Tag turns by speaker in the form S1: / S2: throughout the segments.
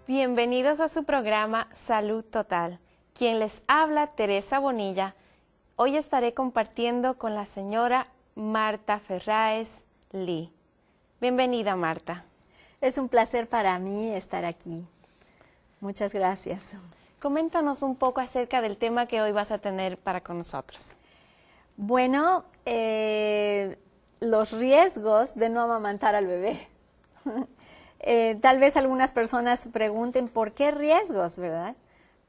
S1: Bienvenidos a su programa Salud Total. Quien les habla, Teresa Bonilla. Hoy estaré compartiendo con la señora Marta Ferráez Lee. Bienvenida, Marta.
S2: Es un placer para mí estar aquí. Muchas gracias.
S1: Coméntanos un poco acerca del tema que hoy vas a tener para con nosotros.
S2: Bueno, los riesgos de no amamantar al bebé. Tal vez algunas personas pregunten, ¿por qué riesgos, verdad?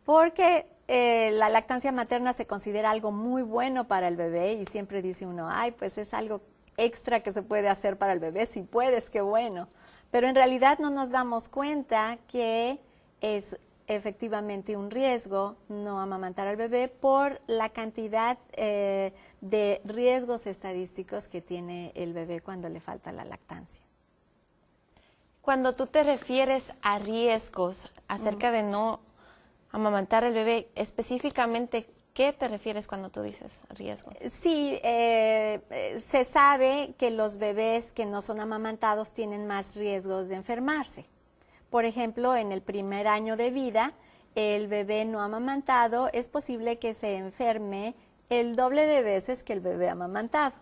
S2: Porque la lactancia materna se considera algo muy bueno para el bebé y siempre dice uno, ay, pues es algo extra que se puede hacer para el bebé, si puedes, qué bueno. Pero en realidad no nos damos cuenta que es efectivamente un riesgo no amamantar al bebé por la cantidad de riesgos estadísticos que tiene el bebé cuando le falta la lactancia.
S1: Cuando tú te refieres a riesgos acerca de no amamantar al bebé, específicamente, ¿qué te refieres cuando tú dices riesgos?
S2: Sí, se sabe que los bebés que no son amamantados tienen más riesgos de enfermarse. Por ejemplo, en el primer año de vida, el bebé no amamantado es posible que se enferme el doble de veces que el bebé amamantado.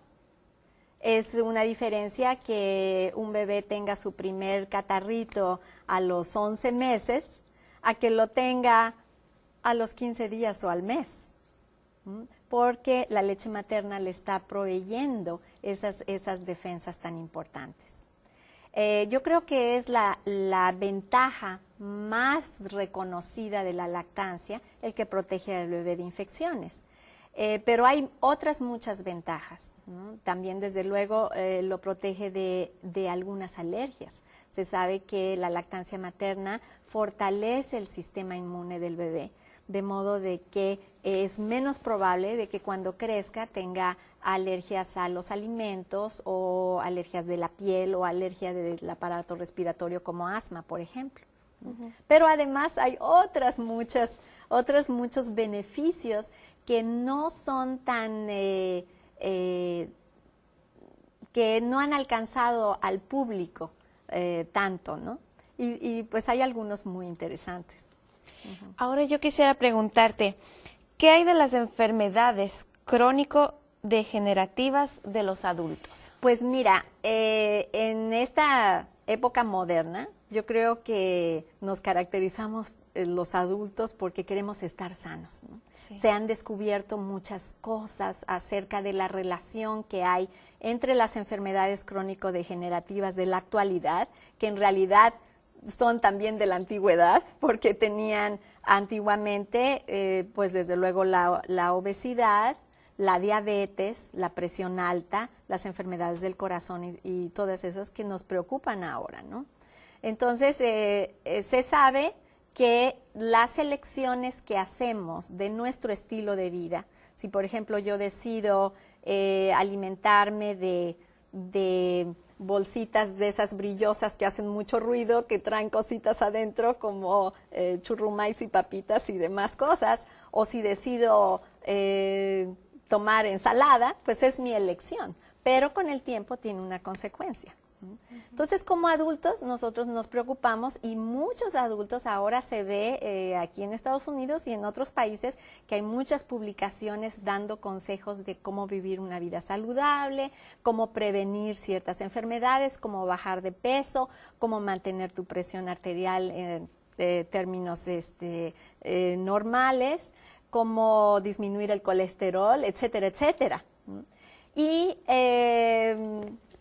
S2: Es una diferencia que un bebé tenga su primer catarrito a los 11 meses a que lo tenga a los 15 días o al mes, porque la leche materna le está proveyendo esas defensas tan importantes. Yo creo que es la ventaja más reconocida de la lactancia el que protege al bebé de infecciones. Pero hay otras muchas ventajas, ¿no? También, desde luego, lo protege de algunas alergias. Se sabe que la lactancia materna fortalece el sistema inmune del bebé, de modo de que es menos probable de que cuando crezca tenga alergias a los alimentos o alergias de la piel o alergia del aparato respiratorio como asma, por ejemplo. Pero además hay otros muchos beneficios que no son tan, que no han alcanzado al público tanto, ¿no? Y pues hay algunos muy interesantes.
S1: Ahora yo quisiera preguntarte, ¿qué hay de las enfermedades crónico-degenerativas de los adultos?
S2: Pues mira, en esta época moderna, yo creo que nos caracterizamos los adultos porque queremos estar sanos, ¿no? Sí. Se han descubierto muchas cosas acerca de la relación que hay entre las enfermedades crónico-degenerativas de la actualidad, que en realidad son también de la antigüedad, porque tenían antiguamente, pues desde luego la obesidad, la diabetes, la presión alta, las enfermedades del corazón y todas esas que nos preocupan ahora, ¿no? Entonces, se sabe que las elecciones que hacemos de nuestro estilo de vida, si por ejemplo yo decido alimentarme de bolsitas de esas brillosas que hacen mucho ruido, que traen cositas adentro como churrumais y papitas y demás cosas, o si decido tomar ensalada, pues es mi elección, pero con el tiempo tiene una consecuencia. Entonces, como adultos, nosotros nos preocupamos y muchos adultos ahora se ve aquí en Estados Unidos y en otros países que hay muchas publicaciones dando consejos de cómo vivir una vida saludable, cómo prevenir ciertas enfermedades, cómo bajar de peso, cómo mantener tu presión arterial en términos normales, cómo disminuir el colesterol, etcétera, etcétera. Y,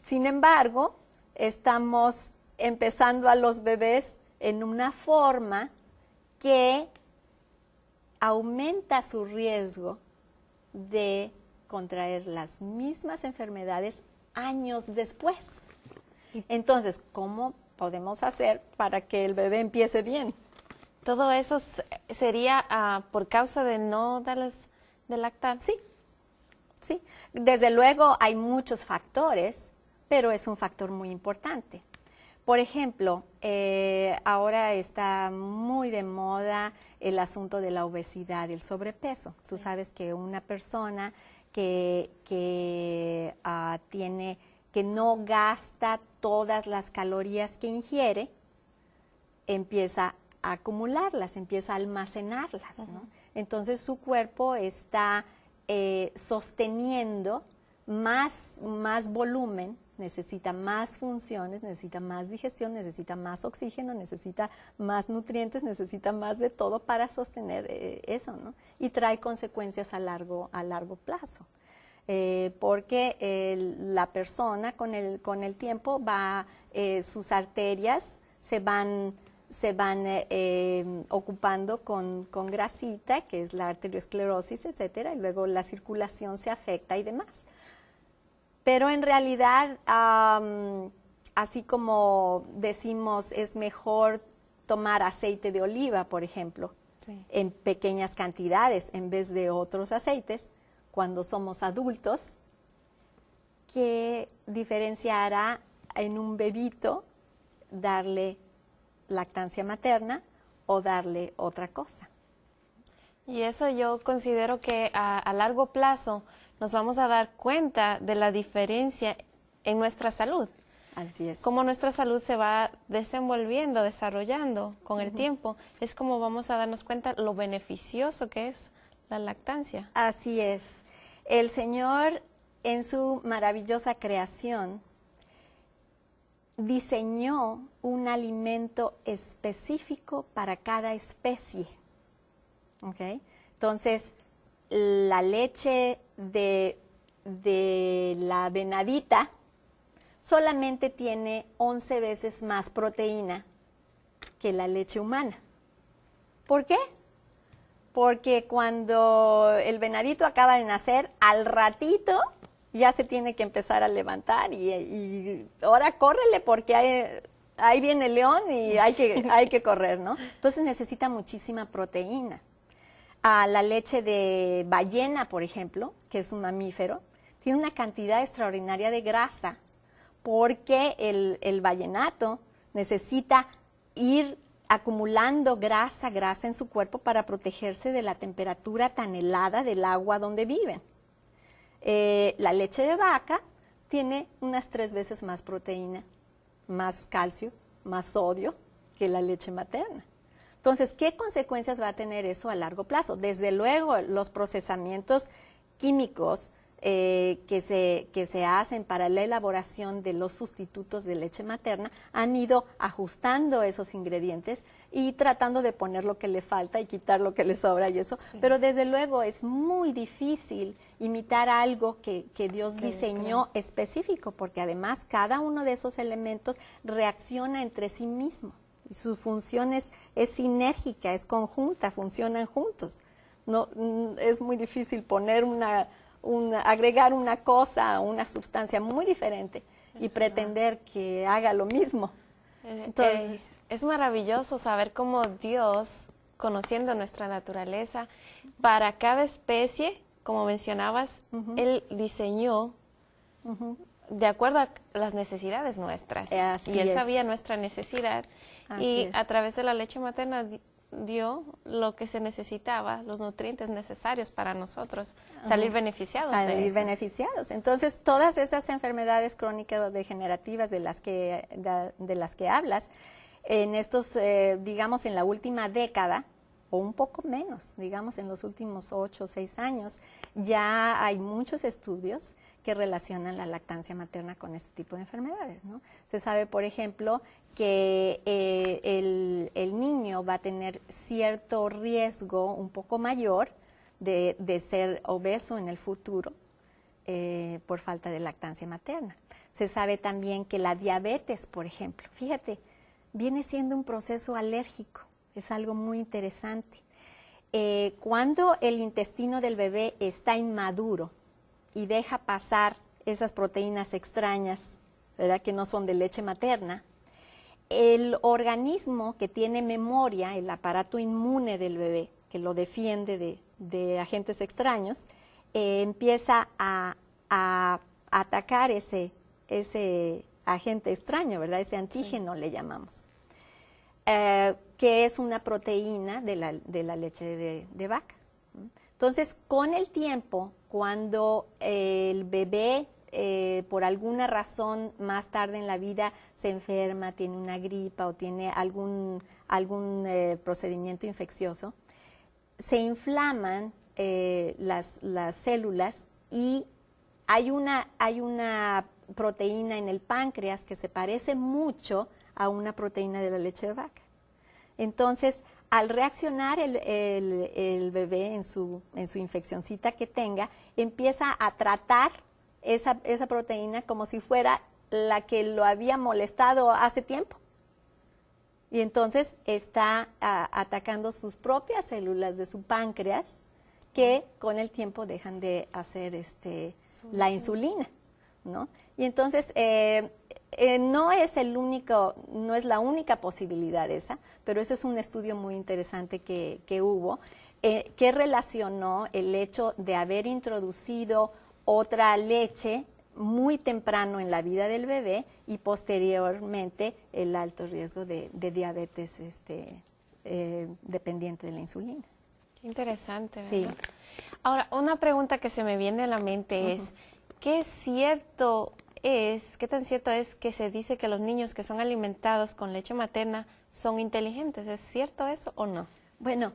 S2: sin embargo, estamos empezando a los bebés en una forma que aumenta su riesgo de contraer las mismas enfermedades años después. Entonces, ¿cómo podemos hacer para que el bebé empiece bien?
S1: ¿Todo eso sería por causa de no darles de lactar?
S2: Sí, sí. Desde luego hay muchos factores, pero es un factor muy importante. Por ejemplo, ahora está muy de moda el asunto de la obesidad y el sobrepeso. Sí. Tú sabes que una persona que no gasta todas las calorías que ingiere, empieza acumularlas, empieza a almacenarlas, ¿no? Entonces su cuerpo está sosteniendo más volumen, necesita más funciones, necesita más digestión, necesita más oxígeno, necesita más nutrientes, necesita más de todo para sostener eso, ¿no? Y trae consecuencias a largo plazo. Porque la persona con el tiempo sus arterias se van ocupando con grasita, que es la arteriosclerosis, etcétera, y luego la circulación se afecta y demás. Pero en realidad, así como decimos, es mejor tomar aceite de oliva, por ejemplo, sí, en pequeñas cantidades en vez de otros aceites, cuando somos adultos, ¿qué diferenciará en un bebito darle lactancia materna o darle otra cosa?
S1: Y eso yo considero que a largo plazo nos vamos a dar cuenta de la diferencia en nuestra salud.
S2: Así es.
S1: Cómo nuestra salud se va desenvolviendo, desarrollando con el tiempo, es como vamos a darnos cuenta lo beneficioso que es la lactancia.
S2: Así es. El Señor, en su maravillosa creación, diseñó un alimento específico para cada especie. ¿Okay? Entonces, la leche de la venadita solamente tiene 11 veces más proteína que la leche humana. ¿Por qué? Porque cuando el venadito acaba de nacer, al ratito ya se tiene que empezar a levantar y ahora córrele porque ahí viene el león y hay que correr, ¿no? Entonces necesita muchísima proteína. La leche de ballena, por ejemplo, que es un mamífero, tiene una cantidad extraordinaria de grasa porque el vallenato necesita ir acumulando grasa en su cuerpo para protegerse de la temperatura tan helada del agua donde viven. La leche de vaca tiene unas 3 veces más proteína, más calcio, más sodio que la leche materna. Entonces, ¿qué consecuencias va a tener eso a largo plazo? Desde luego, los procesamientos químicos que se hacen para la elaboración de los sustitutos de leche materna han ido ajustando esos ingredientes y tratando de poner lo que le falta y quitar lo que le sobra y eso. Sí. Pero desde luego es muy difícil imitar algo que Dios diseñó específico, porque además cada uno de esos elementos reacciona entre sí mismo. Su función es sinérgica, es conjunta, funcionan juntos. No, es muy difícil poner agregar una cosa, una sustancia muy diferente y pretender que haga lo mismo.
S1: Entonces, es maravilloso saber cómo Dios, conociendo nuestra naturaleza, para cada especie, como mencionabas, Él diseñó de acuerdo a las necesidades nuestras. Y Él sabía nuestra necesidad y a través de la leche materna dio lo que se necesitaba, los nutrientes necesarios para nosotros salir beneficiados.
S2: Entonces, todas esas enfermedades crónicas o degenerativas de las que hablas, en estos, digamos, en la última década, o un poco menos, digamos, en los últimos 8 o 6 años, ya hay muchos estudios que relacionan la lactancia materna con este tipo de enfermedades, ¿no? Se sabe, por ejemplo, que el niño va a tener cierto riesgo un poco mayor de ser obeso en el futuro por falta de lactancia materna. Se sabe también que la diabetes, por ejemplo, fíjate, viene siendo un proceso alérgico, es algo muy interesante. Cuando el intestino del bebé está inmaduro y deja pasar esas proteínas extrañas, ¿verdad?, que no son de leche materna, el organismo que tiene memoria, el aparato inmune del bebé, que lo defiende de agentes extraños, empieza a atacar ese agente extraño, ¿verdad? Ese antígeno le llamamos, que es una proteína de la leche de vaca. Entonces, con el tiempo, cuando el bebé por alguna razón más tarde en la vida se enferma, tiene una gripa o tiene algún procedimiento infeccioso, se inflaman las células y hay una proteína en el páncreas que se parece mucho a una proteína de la leche de vaca. Entonces, al reaccionar el bebé en su infeccioncita que tenga, empieza a tratar esa proteína como si fuera la que lo había molestado hace tiempo. Y entonces está atacando sus propias células de su páncreas que con el tiempo dejan de hacer la insulina, ¿no? Y entonces no es la única posibilidad esa, pero ese es un estudio muy interesante que hubo, que relacionó el hecho de haber introducido otra leche muy temprano en la vida del bebé y posteriormente el alto riesgo de diabetes dependiente de la insulina.
S1: Qué interesante, ¿verdad?
S2: Sí.
S1: Ahora, una pregunta que se me viene a la mente es, ¿qué tan cierto es que se dice que los niños que son alimentados con leche materna son inteligentes? ¿Es cierto eso o no?
S2: Bueno,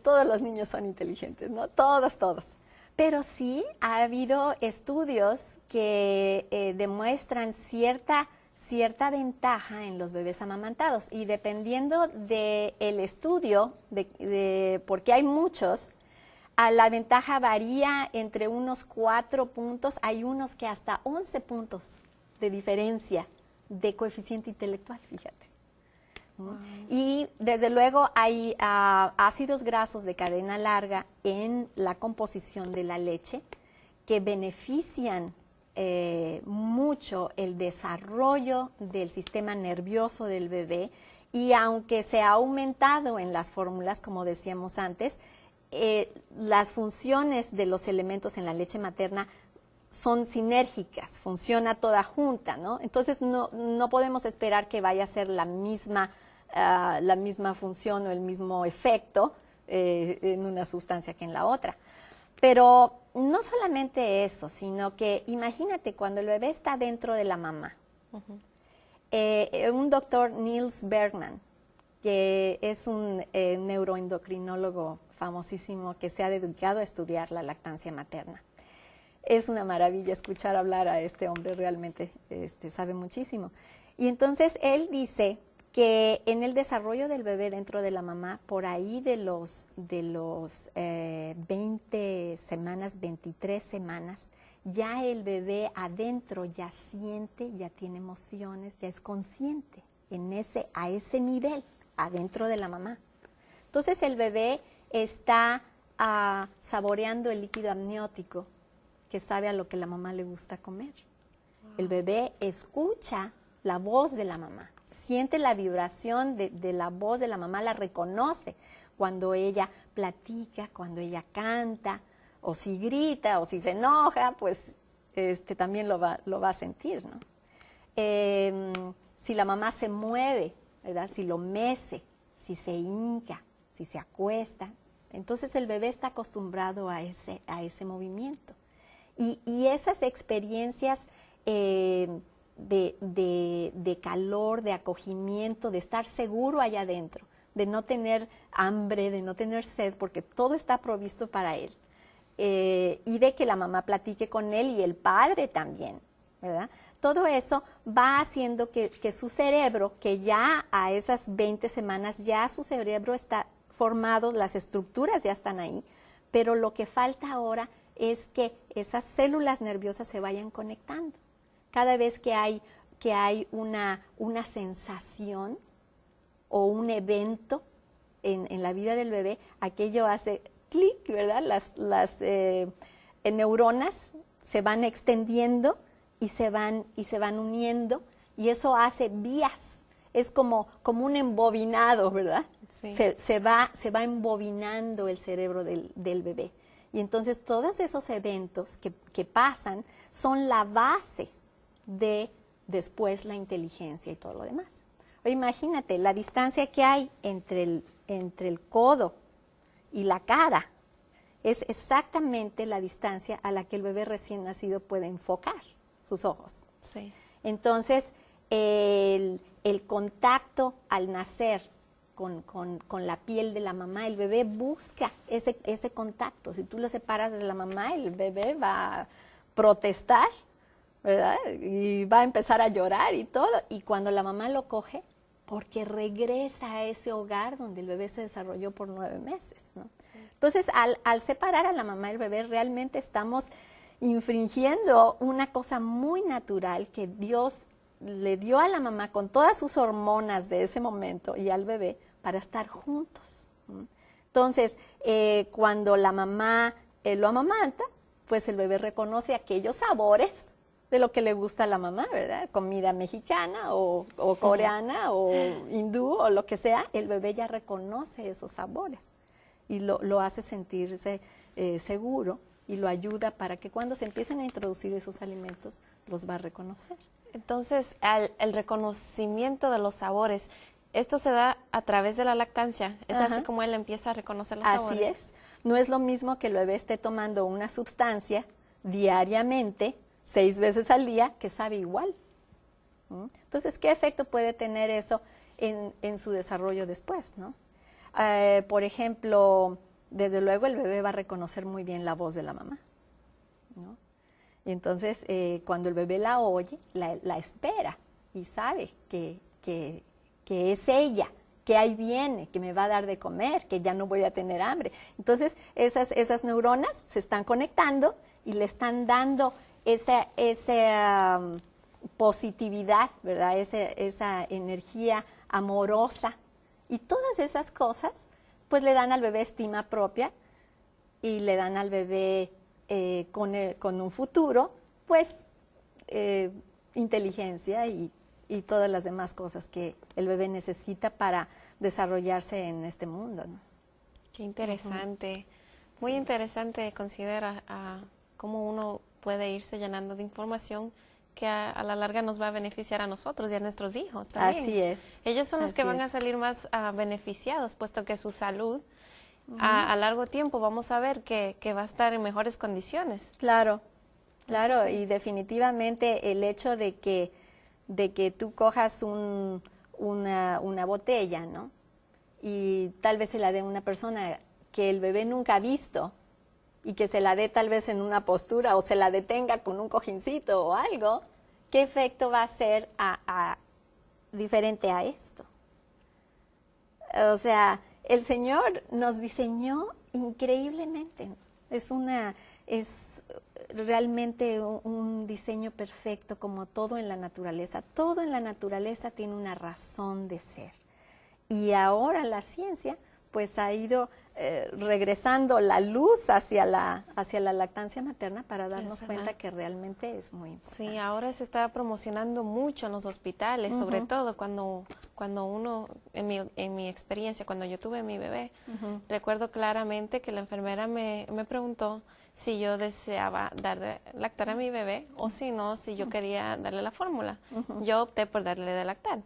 S2: todos los niños son inteligentes, ¿no? Todos. Pero sí ha habido estudios que demuestran cierta ventaja en los bebés amamantados y dependiendo del estudio, porque hay muchos, la ventaja varía entre unos 4 puntos, hay unos que hasta 11 puntos de diferencia de coeficiente intelectual, fíjate. Wow. Y desde luego hay ácidos grasos de cadena larga en la composición de la leche que benefician mucho el desarrollo del sistema nervioso del bebé y aunque se ha aumentado en las fórmulas, como decíamos antes, las funciones de los elementos en la leche materna son sinérgicas, funciona toda junta, ¿no? Entonces no podemos esperar que vaya a ser la misma función o el mismo efecto en una sustancia que en la otra. Pero no solamente eso, sino que imagínate cuando el bebé está dentro de la mamá. Un doctor, Niels Bergman, que es un neuroendocrinólogo famosísimo que se ha dedicado a estudiar la lactancia materna. Es una maravilla escuchar hablar a este hombre, realmente sabe muchísimo. Y entonces él dice que en el desarrollo del bebé dentro de la mamá, por ahí de los 20 semanas, 23 semanas, ya el bebé adentro ya siente, ya tiene emociones, ya es consciente a ese nivel, adentro de la mamá. Entonces el bebé está saboreando el líquido amniótico, que sabe a lo que la mamá le gusta comer. Wow. El bebé escucha la voz de la mamá, siente la vibración de la voz de la mamá, la reconoce cuando ella platica, cuando ella canta, o si grita, o si se enoja, pues también lo va a sentir, ¿no? Si la mamá se mueve, ¿verdad? Si lo mece, si se hinca, si se acuesta, entonces el bebé está acostumbrado a ese movimiento. Y esas experiencias de calor, de acogimiento, de estar seguro allá adentro, de no tener hambre, de no tener sed, porque todo está provisto para él. Y de que la mamá platique con él y el padre también, ¿verdad? Todo eso va haciendo que su cerebro, que ya a esas 20 semanas ya su cerebro está formado, las estructuras ya están ahí, pero lo que falta ahora es que esas células nerviosas se vayan conectando. Cada vez que hay una sensación o un evento en la vida del bebé, aquello hace clic, ¿verdad? Las neuronas se van extendiendo y se van uniendo y eso hace vías. Es como un embobinado, ¿verdad? Sí. Se va embobinando el cerebro del bebé. Y entonces todos esos eventos que pasan son la base de después la inteligencia y todo lo demás. Pero imagínate la distancia que hay entre el codo y la cara es exactamente la distancia a la que el bebé recién nacido puede enfocar sus ojos.
S1: Sí.
S2: Entonces, el contacto al nacer con la piel de la mamá, el bebé busca ese contacto. Si tú lo separas de la mamá, el bebé va a protestar, ¿verdad? Y va a empezar a llorar y todo. Y cuando la mamá lo coge, porque regresa a ese hogar donde el bebé se desarrolló por 9 meses, ¿no? Sí. Entonces, al separar a la mamá y el bebé, realmente estamos infringiendo una cosa muy natural que Dios le dio a la mamá con todas sus hormonas de ese momento y al bebé para estar juntos. Entonces, cuando la mamá lo amamanta, pues el bebé reconoce aquellos sabores de lo que le gusta a la mamá, ¿verdad? Comida mexicana o coreana o hindú o lo que sea, el bebé ya reconoce esos sabores y lo hace sentirse seguro y lo ayuda para que cuando se empiecen a introducir esos alimentos, los va a reconocer.
S1: Entonces, el reconocimiento de los sabores, ¿esto se da a través de la lactancia? ¿Es así como él empieza a reconocer los sabores?
S2: Así es. No es lo mismo que el bebé esté tomando una sustancia diariamente, 6 veces al día, que sabe igual. Entonces, ¿qué efecto puede tener eso en su desarrollo después, ¿no? Por ejemplo, desde luego el bebé va a reconocer muy bien la voz de la mamá, ¿no? Y entonces, cuando el bebé la oye, la espera y sabe que es ella, que ahí viene, que me va a dar de comer, que ya no voy a tener hambre. Entonces, esas neuronas se están conectando y le están dando esa positividad, ¿verdad? Esa energía amorosa. Y todas esas cosas, pues le dan al bebé estima propia y le dan al bebé con un futuro, pues inteligencia y todas las demás cosas que el bebé necesita para desarrollarse en este mundo, ¿no?
S1: Qué interesante. Muy interesante considera cómo uno puede irse llenando de información que a la larga nos va a beneficiar a nosotros y a nuestros hijos también.
S2: Así es.
S1: Ellos son los que van a salir más beneficiados, puesto que su salud a largo tiempo vamos a ver que va a estar en mejores condiciones.
S2: Claro, claro,
S1: Sí.
S2: y definitivamente el hecho de que tú cojas una botella, ¿no? Y tal vez se la dé una persona que el bebé nunca ha visto y que se la dé tal vez en una postura o se la detenga con un cojincito o algo, ¿qué efecto va a ser diferente a esto? O sea, el Señor nos diseñó increíblemente. Es realmente un diseño perfecto, como todo en la naturaleza. Todo en la naturaleza tiene una razón de ser. Y ahora la ciencia pues ha ido regresando la luz hacia la lactancia materna para darnos cuenta que realmente es muy importante.
S1: Sí, ahora se está promocionando mucho en los hospitales, sobre todo cuando uno, en mi experiencia, cuando yo tuve mi bebé, recuerdo claramente que la enfermera me preguntó si yo deseaba lactar a mi bebé o si no, si yo quería darle la fórmula. Yo opté por darle de lactar.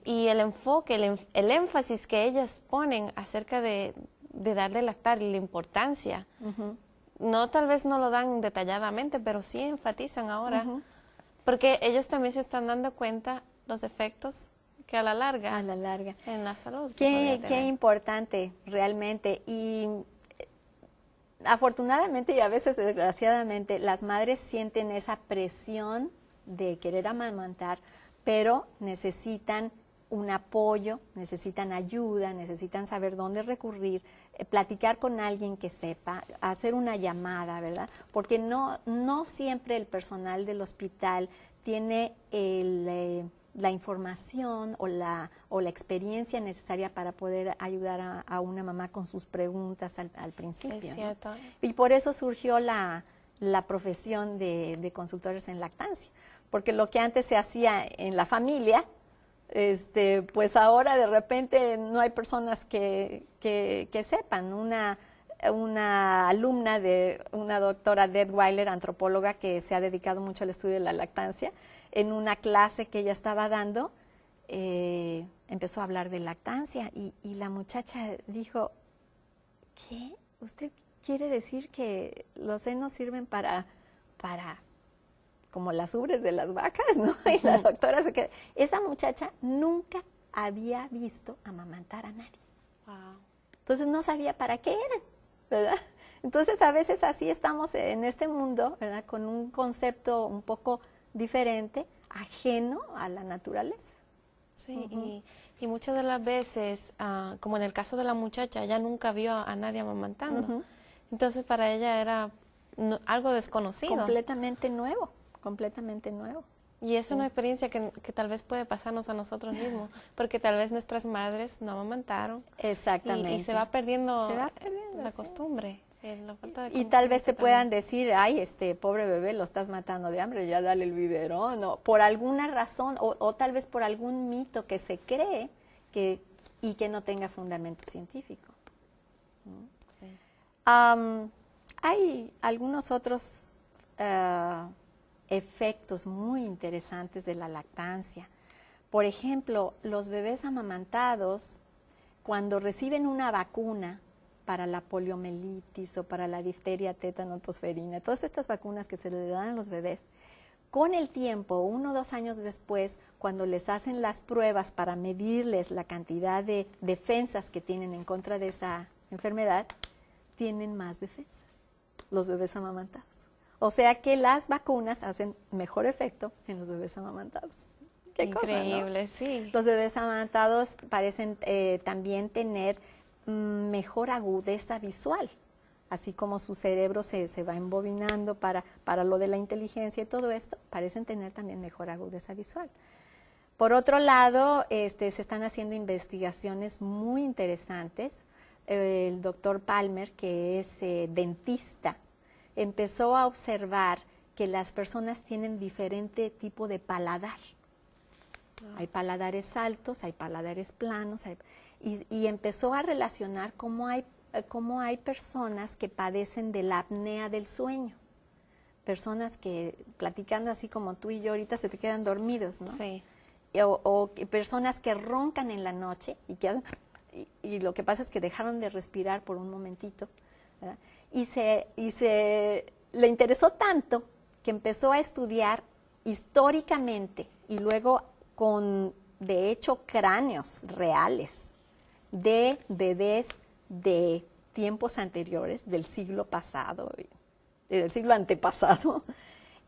S1: Y el enfoque, el énfasis que ellas ponen acerca de dar de lactar y la importancia, no, tal vez no lo dan detalladamente, pero sí enfatizan ahora, porque ellos también se están dando cuenta los efectos que a la larga en la salud.
S2: Qué importante realmente. Y afortunadamente y a veces desgraciadamente las madres sienten esa presión de querer amamantar, pero necesitan un apoyo, necesitan ayuda, necesitan saber dónde recurrir, platicar con alguien que sepa, hacer una llamada, ¿verdad? Porque no siempre el personal del hospital tiene la información o la experiencia necesaria para poder ayudar a una mamá con sus preguntas al principio.
S1: Es cierto.
S2: ¿No? Y por eso surgió la profesión de consultores en lactancia, porque lo que antes se hacía en la familia, pues ahora de repente no hay personas que sepan. Una alumna de una doctora Detweiler, antropóloga, que se ha dedicado mucho al estudio de la lactancia, en una clase que ella estaba dando, empezó a hablar de lactancia y la muchacha dijo, ¿qué? ¿Usted quiere decir que los senos sirven para como las ubres de las vacas, ¿no? Y la doctora se queda. Esa muchacha nunca había visto amamantar a nadie.
S1: Wow.
S2: Entonces no sabía para qué eran, ¿verdad? Entonces a veces así estamos en este mundo, ¿verdad? Con un concepto un poco diferente, ajeno a la naturaleza.
S1: Sí, y muchas de las veces, como en el caso de la muchacha, ella nunca vio a nadie amamantando. Entonces para ella era algo desconocido.
S2: Completamente nuevo, completamente nuevo.
S1: Y es una experiencia que tal vez puede pasarnos a nosotros mismos, porque tal vez nuestras madres no amamantaron.
S2: Exactamente.
S1: Y se va perdiendo, la
S2: sí.
S1: costumbre. La falta de
S2: Y tal vez te
S1: conocimiento
S2: puedan
S1: también.
S2: decir, ay, pobre bebé, lo estás matando de hambre, ya dale el biberón, o por alguna razón, o tal vez por algún mito que se cree y que no tenga fundamento científico.
S1: Sí.
S2: Hay algunos otros efectos muy interesantes de la lactancia. Por ejemplo, los bebés amamantados, cuando reciben una vacuna para la poliomielitis o para la difteria, tétano, tosferina, todas estas vacunas que se le dan a los bebés, con el tiempo, 1 o 2 años después, cuando les hacen las pruebas para medirles la cantidad de defensas que tienen en contra de esa enfermedad, tienen más defensas los bebés amamantados. O sea que las vacunas hacen mejor efecto en los bebés amamantados. ¿Qué
S1: Increíble,
S2: cosa, ¿no?
S1: sí.
S2: Los bebés amamantados parecen también tener mejor agudeza visual, así como su cerebro se va embobinando para lo de la inteligencia y todo esto, parecen tener también mejor agudeza visual. Por otro lado, se están haciendo investigaciones muy interesantes. El doctor Palmer, que es dentista, empezó a observar que las personas tienen diferente tipo de paladar. Hay paladares altos, hay paladares planos, y empezó a relacionar cómo hay personas que padecen de la apnea del sueño. Personas que, platicando así como tú y yo, ahorita se te quedan dormidos, ¿no?
S1: Sí.
S2: O personas que roncan en la noche y lo que pasa es que dejaron de respirar por un momentito, ¿verdad? Le interesó tanto que empezó a estudiar históricamente y luego de hecho, cráneos reales de bebés de tiempos anteriores, del siglo pasado, del siglo antepasado,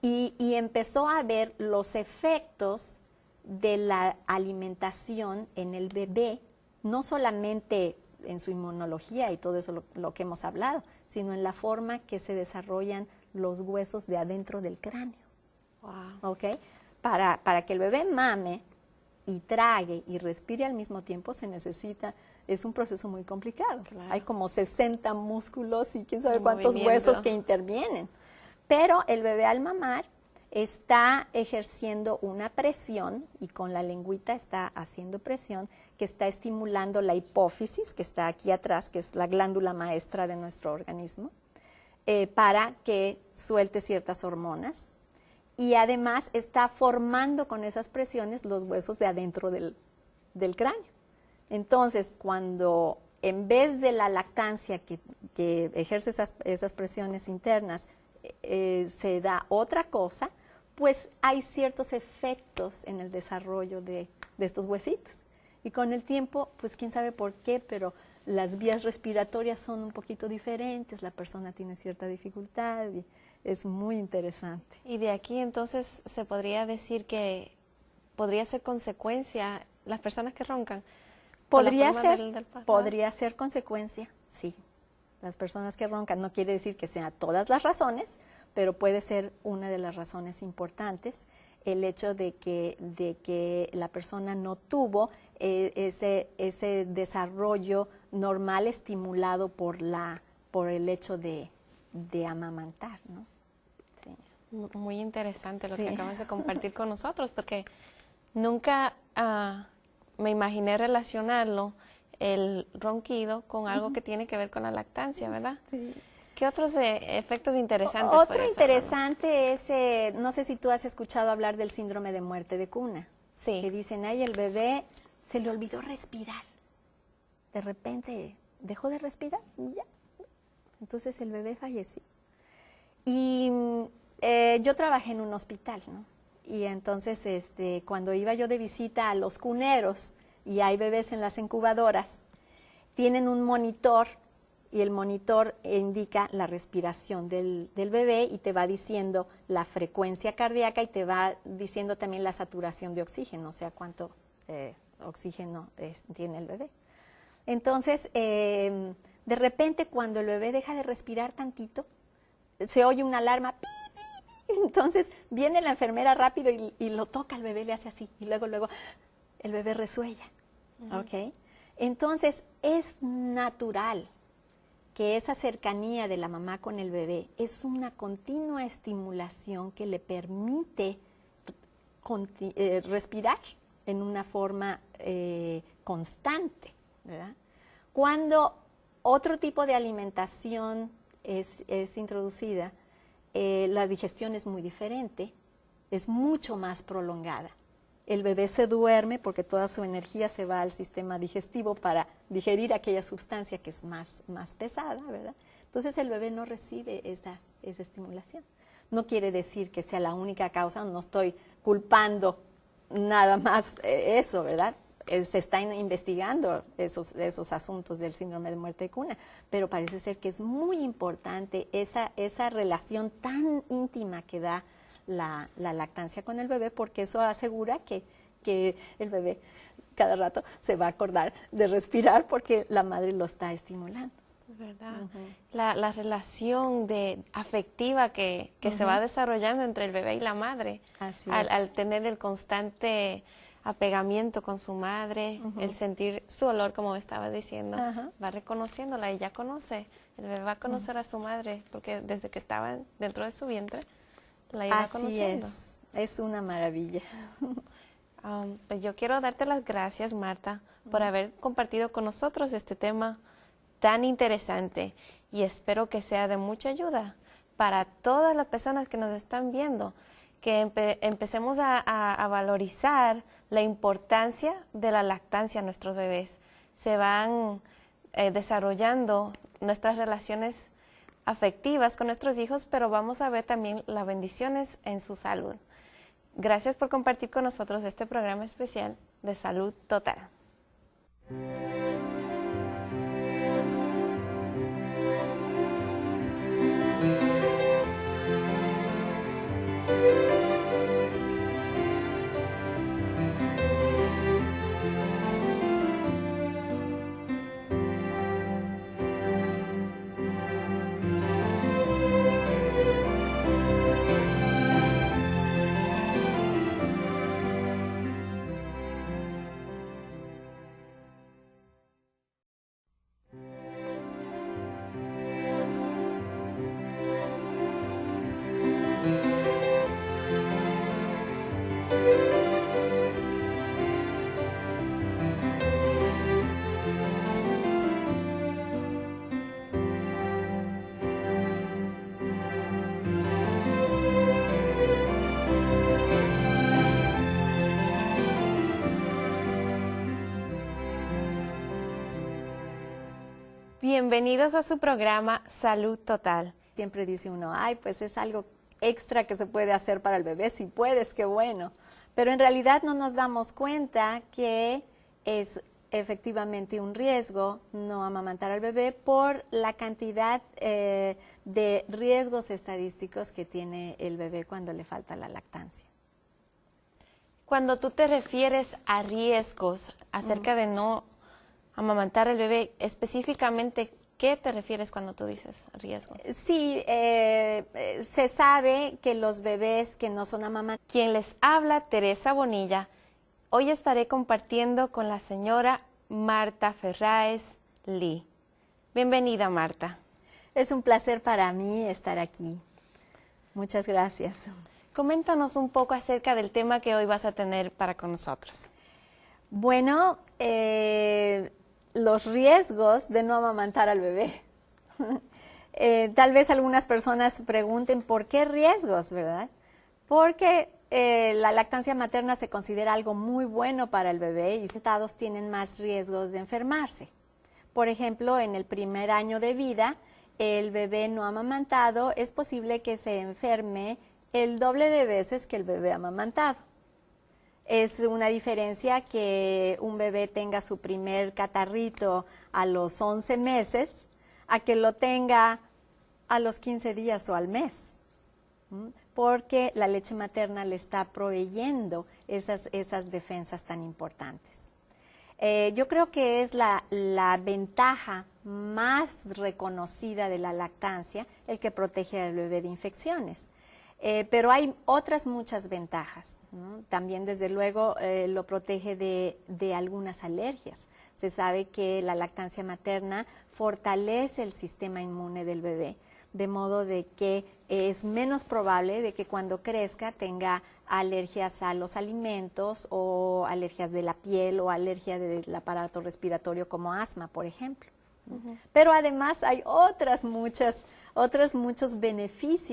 S2: y empezó a ver los efectos de la alimentación en el bebé, no solamente en su inmunología y todo eso lo que hemos hablado, sino en la forma que se desarrollan los huesos de adentro del cráneo.
S1: Wow.
S2: ¿Ok? Para que el bebé mame y trague y respire al mismo tiempo es un proceso muy complicado.
S1: Claro.
S2: Hay como 60 músculos y quién sabe
S1: En
S2: cuántos
S1: movimiento.
S2: huesos que intervienen. Pero el bebé al mamar está ejerciendo una presión y con la lengüita está haciendo presión que está estimulando la hipófisis, que está aquí atrás, que es la glándula maestra de nuestro organismo, para que suelte ciertas hormonas. Y además está formando con esas presiones los huesos de adentro del cráneo. Entonces, cuando en vez de la lactancia que ejerce esas presiones internas, se da otra cosa, pues hay ciertos efectos en el desarrollo de estos huesitos. Y con el tiempo, pues quién sabe por qué, pero las vías respiratorias son un poquito diferentes, la persona tiene cierta dificultad y es muy interesante.
S1: Y de aquí entonces se podría decir que podría ser consecuencia las personas que roncan.
S2: Podría
S1: Podría
S2: ser consecuencia, sí. Las personas que roncan no quiere decir que sean todas las razones, pero puede ser una de las razones importantes el hecho de que la persona no tuvo ese desarrollo normal estimulado por el hecho de amamantar, ¿no? Sí.
S1: Muy interesante lo
S2: Sí.
S1: que acabas de compartir con nosotros, porque nunca me imaginé relacionarlo, el ronquido, con algo que tiene que ver con la lactancia, ¿verdad?
S2: Sí.
S1: ¿Qué otros efectos interesantes
S2: Otro
S1: podrías hablarnos?
S2: interesante es, no sé si tú has escuchado hablar del síndrome de muerte de cuna.
S1: Sí.
S2: Que dicen, ay, el bebé se le olvidó respirar. De repente dejó de respirar y ya. Entonces el bebé falleció. Y yo trabajé en un hospital, ¿no? Y entonces cuando iba yo de visita a los cuneros y hay bebés en las incubadoras, tienen un monitor y el monitor indica la respiración del bebé y te va diciendo la frecuencia cardíaca y te va diciendo también la saturación de oxígeno, o sea, cuánto oxígeno tiene el bebé. Entonces, de repente cuando el bebé deja de respirar tantito, se oye una alarma, pi, pi, pi. Entonces viene la enfermera rápido y lo toca al bebé, le hace así, y luego el bebé resuella, ¿ok? Entonces es natural que esa cercanía de la mamá con el bebé es una continua estimulación que le permite respirar en una forma constante, ¿verdad? Cuando otro tipo de alimentación es introducida, la digestión es muy diferente, es mucho más prolongada. El bebé se duerme porque toda su energía se va al sistema digestivo para digerir aquella sustancia que es más pesada, ¿verdad? Entonces el bebé no recibe esa estimulación. No quiere decir que sea la única causa, no estoy culpando nada más eso, ¿verdad? Se están investigando esos asuntos del síndrome de muerte de cuna, pero parece ser que es muy importante esa relación tan íntima que da la lactancia con el bebé, porque eso asegura que el bebé cada rato se va a acordar de respirar porque la madre lo está estimulando.
S1: Es verdad. La relación afectiva que se va desarrollando entre el bebé y la madre, al tener el constante apegamiento con su madre, el sentir su olor, como estaba diciendo, va reconociéndola y ya conoce, el bebé va a conocer a su madre, porque desde que estaba dentro de su vientre, la iba conociendo.
S2: Es una maravilla.
S1: Pues yo quiero darte las gracias, Marta, por haber compartido con nosotros este tema tan interesante y espero que sea de mucha ayuda para todas las personas que nos están viendo, que empecemos a valorizar la importancia de la lactancia a nuestros bebés. Se van desarrollando nuestras relaciones afectivas con nuestros hijos, pero vamos a ver también las bendiciones en su salud. Gracias por compartir con nosotros este programa especial de Salud Total. Bienvenidos a su programa Salud Total.
S2: Siempre dice uno, ay, pues es algo extra que se puede hacer para el bebé, si puedes, qué bueno. Pero en realidad no nos damos cuenta que es efectivamente un riesgo no amamantar al bebé por la cantidad de riesgos estadísticos que tiene el bebé cuando le falta la lactancia.
S1: Cuando tú te refieres a riesgos acerca de no amamantar al bebé, específicamente, ¿qué te refieres cuando tú dices riesgos?
S2: Sí, se sabe que los bebés que no son amamantados.
S1: Quien les habla, Teresa Bonilla. Hoy estaré compartiendo con la señora Marta Ferráez Lee. Bienvenida, Marta.
S2: Es un placer para mí estar aquí. Muchas gracias.
S1: Coméntanos un poco acerca del tema que hoy vas a tener para con nosotros.
S2: Bueno, los riesgos de no amamantar al bebé. Tal vez algunas personas pregunten, ¿por qué riesgos, verdad? Porque la lactancia materna se considera algo muy bueno para el bebé y los amamantados tienen más riesgos de enfermarse. Por ejemplo, en el primer año de vida, el bebé no amamantado es posible que se enferme el doble de veces que el bebé amamantado. Es una diferencia que un bebé tenga su primer catarrito a los 11 meses a que lo tenga a los 15 días o al mes, porque la leche materna le está proveyendo esas defensas tan importantes. Yo creo que es la ventaja más reconocida de la lactancia, el que protege al bebé de infecciones. Pero hay otras muchas ventajas, ¿no? También, desde luego, lo protege de algunas alergias. Se sabe que la lactancia materna fortalece el sistema inmune del bebé, de modo de que es menos probable de que cuando crezca tenga alergias a los alimentos o alergias de la piel o alergia del aparato respiratorio como asma, por ejemplo. Pero además hay muchos beneficios